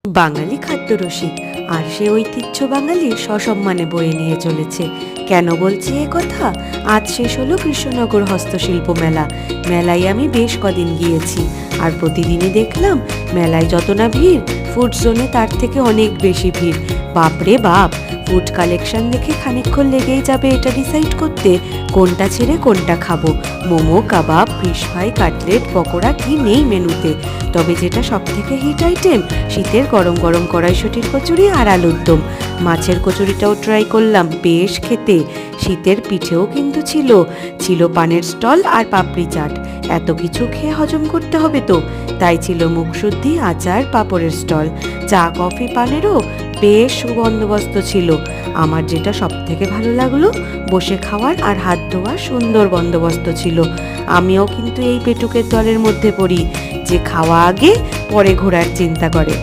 বাঙালি খাদ্যরসিক, আর সে ঐতিহ্য বাঙালির সসম্মানে বয়ে নিয়ে চলেছে। কেন বলছি এ কথা? আজ শেষ হলো কৃষ্ণনগর হস্তশিল্প মেলা। মেলায় আমি বেশ কদিন গিয়েছি, আর প্রতিদিনই দেখলাম মেলায় যত না ভিড়, ফুড জোনে তার থেকে অনেক বেশি ভিড়। বাপরে বাপ! ফুড কালেকশন দেখে খানিকক্ষণ লেগেই যাবে এটা ডিসাইড করতে কোনটা ছেড়ে কোনটা খাবো। মোমো, কাবাব, ফিশ ফ্রাই, কাটলেট, পকোড়া, কি নেই মেনুতে। তবে যেটা সব থেকে হিট আইটেম, শীতের গরম গরম কড়াইশুঁটির কচুরি আর আলুর দম। মাছের কচুরিটাও ট্রাই করলাম, বেশ খেতে। শীতের পিঠেও কিন্তু ছিল পানের স্টল আর পাপড়ি চাট। এত কিছু খেয়ে হজম করতে হবে তো, তাই ছিল মুখশুদ্ধি, আচার, পাঁপড়ের স্টল। চা, কফি, পানেরও বেশ সুবন্দোবস্ত ছিল। আমার যেটা সব থেকে ভালো লাগলো, বসে খাওয়ার আর হাত ধোয়ার সুন্দর বন্দোবস্ত ছিল। আমিও কিন্তু এই পেটুকের দলের মধ্যে পড়ি, যে খাওয়া আগে পরে ঘোরার চিন্তা করে।